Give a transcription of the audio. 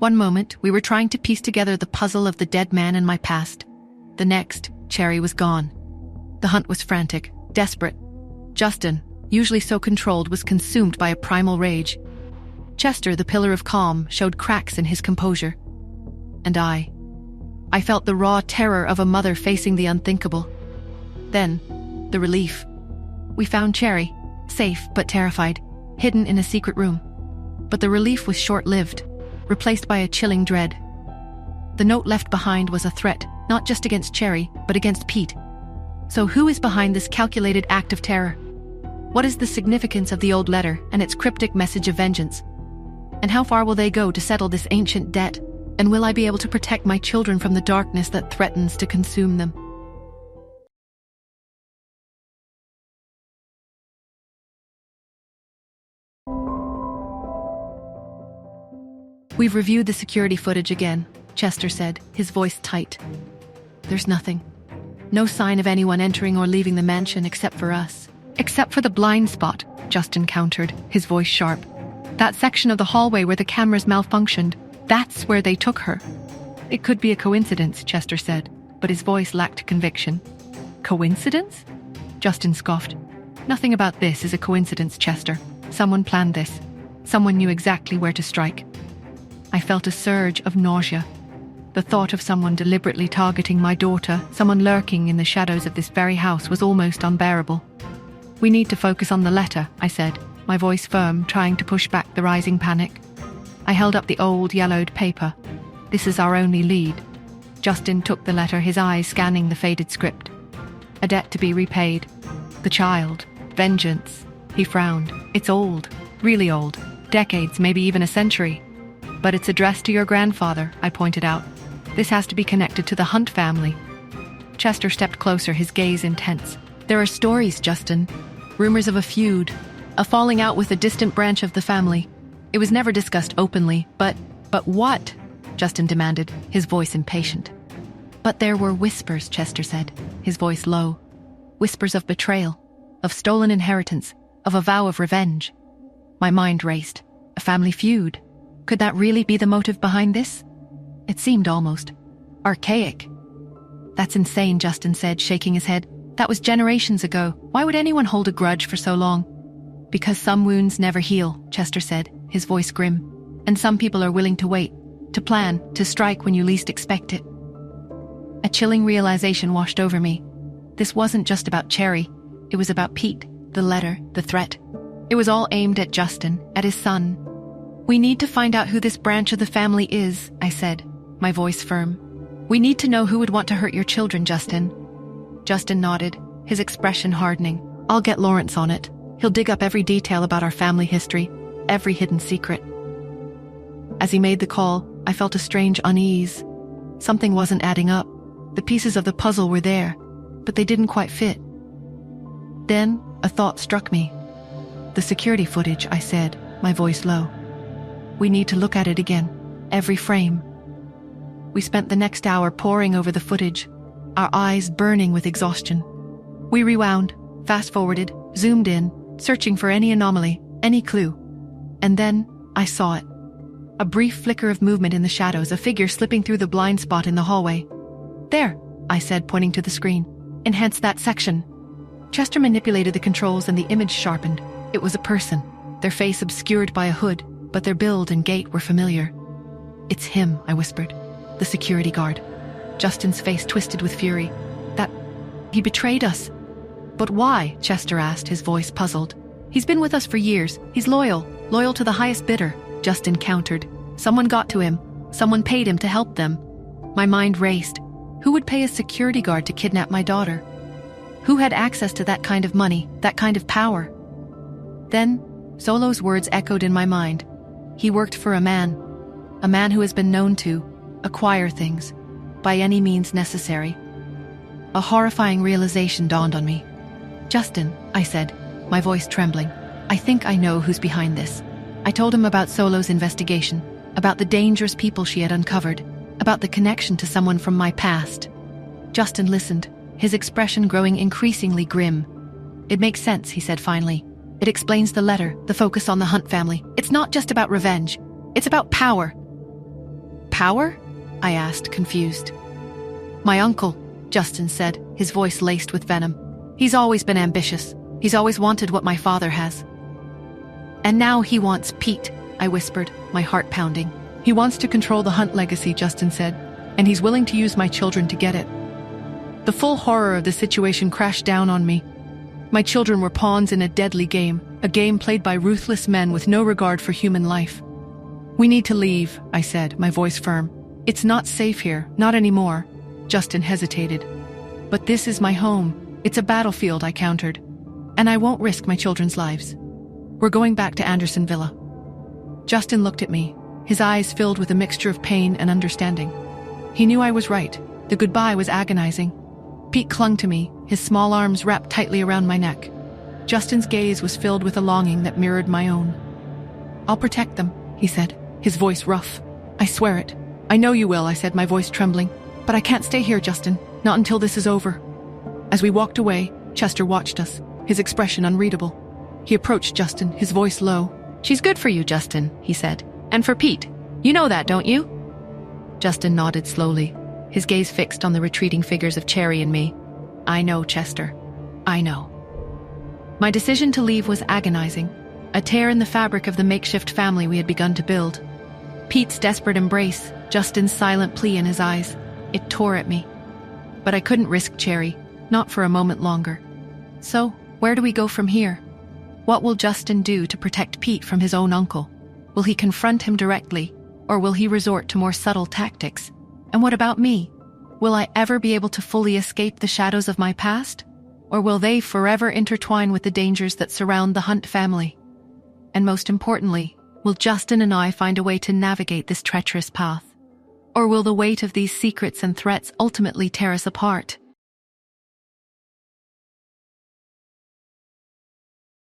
One moment, we were trying to piece together the puzzle of the dead man and my past. The next, Cherry was gone. The hunt was frantic, desperate. Justin, usually so controlled, was consumed by a primal rage. Chester, the pillar of calm, showed cracks in his composure. And I felt the raw terror of a mother facing the unthinkable. Then, the relief. We found Cherry, safe but terrified, hidden in a secret room. But the relief was short-lived, replaced by a chilling dread. The note left behind was a threat, not just against Cherry, but against Pete. So who is behind this calculated act of terror? What is the significance of the old letter and its cryptic message of vengeance? And how far will they go to settle this ancient debt? And will I be able to protect my children from the darkness that threatens to consume them? We've reviewed the security footage again, Chester said, his voice tight. There's nothing. No sign of anyone entering or leaving the mansion except for us. Except for the blind spot, Justin countered, his voice sharp. That section of the hallway where the cameras malfunctioned, that's where they took her. It could be a coincidence, Chester said, but his voice lacked conviction. Coincidence? Justin scoffed. Nothing about this is a coincidence, Chester. Someone planned this. Someone knew exactly where to strike. I felt a surge of nausea. The thought of someone deliberately targeting my daughter, someone lurking in the shadows of this very house, was almost unbearable. We need to focus on the letter, I said, my voice firm, trying to push back the rising panic. I held up the old, yellowed paper. This is our only lead. Justin took the letter, his eyes scanning the faded script. A debt to be repaid. The child. Vengeance. He frowned. It's old. Really old. Decades, maybe even a century. But it's addressed to your grandfather, I pointed out. This has to be connected to the Hunt family. Chester stepped closer, his gaze intense. There are stories, Justin. Rumors of a feud. A falling out with a distant branch of the family. It was never discussed openly, but what? Justin demanded, his voice impatient. But there were whispers, Chester said, his voice low. Whispers of betrayal, of stolen inheritance, of a vow of revenge. My mind raced. A family feud. Could that really be the motive behind this? It seemed almost archaic. That's insane, Justin said, shaking his head. That was generations ago. Why would anyone hold a grudge for so long? Because some wounds never heal, Chester said, his voice grim. And some people are willing to wait, to plan, to strike when you least expect it. A chilling realization washed over me. This wasn't just about Cherry. It was about Pete, the letter, the threat. It was all aimed at Justin, at his son. We need to find out who this branch of the family is, I said, my voice firm. We need to know who would want to hurt your children, Justin. Justin nodded, his expression hardening. I'll get Lawrence on it. He'll dig up every detail about our family history, every hidden secret. As he made the call, I felt a strange unease. Something wasn't adding up. The pieces of the puzzle were there, but they didn't quite fit. Then, a thought struck me. The security footage, I said, my voice low. We need to look at it again, every frame. We spent the next hour poring over the footage, our eyes burning with exhaustion. We rewound, fast-forwarded, zoomed in, searching for any anomaly, any clue. And then, I saw it. A brief flicker of movement in the shadows, a figure slipping through the blind spot in the hallway. There, I said, pointing to the screen. Enhance that section. Chester manipulated the controls and the image sharpened. It was a person, their face obscured by a hood, but their build and gait were familiar. It's him, I whispered. The security guard. Justin's face twisted with fury. He betrayed us. But why? Chester asked, his voice puzzled. He's been with us for years. He's loyal to the highest bidder, Justin countered. Someone got to him. Someone paid him to help them. My mind raced. Who would pay a security guard to kidnap my daughter? Who had access to that kind of money, that kind of power? Then, Solo's words echoed in my mind. He worked for a man who has been known to acquire things, by any means necessary. A horrifying realization dawned on me. Justin, I said, my voice trembling, I think I know who's behind this. I told him about Solo's investigation, about the dangerous people she had uncovered, about the connection to someone from my past. Justin listened, his expression growing increasingly grim. It makes sense, he said finally. It explains the letter, the focus on the Hunt family. It's not just about revenge. It's about power. power? I asked, confused. My uncle, Justin said, his voice laced with venom. He's always been ambitious. He's always wanted what my father has. And now he wants Pete, I whispered, my heart pounding. He wants to control the Hunt legacy, Justin said, and he's willing to use my children to get it. The full horror of the situation crashed down on me. My children were pawns in a deadly game, a game played by ruthless men with no regard for human life. We need to leave, I said, my voice firm. It's not safe here, not anymore. Justin hesitated. But this is my home. It's a battlefield, I countered. And I won't risk my children's lives. We're going back to Anderson Villa. Justin looked at me, his eyes filled with a mixture of pain and understanding. He knew I was right. The goodbye was agonizing. Pete clung to me, his small arms wrapped tightly around my neck. Justin's gaze was filled with a longing that mirrored my own. I'll protect them, he said, his voice rough. I swear it. I know you will, I said, my voice trembling. But I can't stay here, Justin, not until this is over. As we walked away, Chester watched us, his expression unreadable. He approached Justin, his voice low. She's good for you, Justin, he said. And for Pete. You know that, don't you? Justin nodded slowly, his gaze fixed on the retreating figures of Cherry and me. I know, Chester. I know. My decision to leave was agonizing, a tear in the fabric of the makeshift family we had begun to build. Pete's desperate embrace, Justin's silent plea in his eyes. It tore at me. But I couldn't risk Cherry, not for a moment longer. So, where do we go from here? What will Justin do to protect Pete from his own uncle? Will he confront him directly, or will he resort to more subtle tactics? And what about me? Will I ever be able to fully escape the shadows of my past? Or will they forever intertwine with the dangers that surround the Hunt family? And most importantly, will Justin and I find a way to navigate this treacherous path? Or will the weight of these secrets and threats ultimately tear us apart?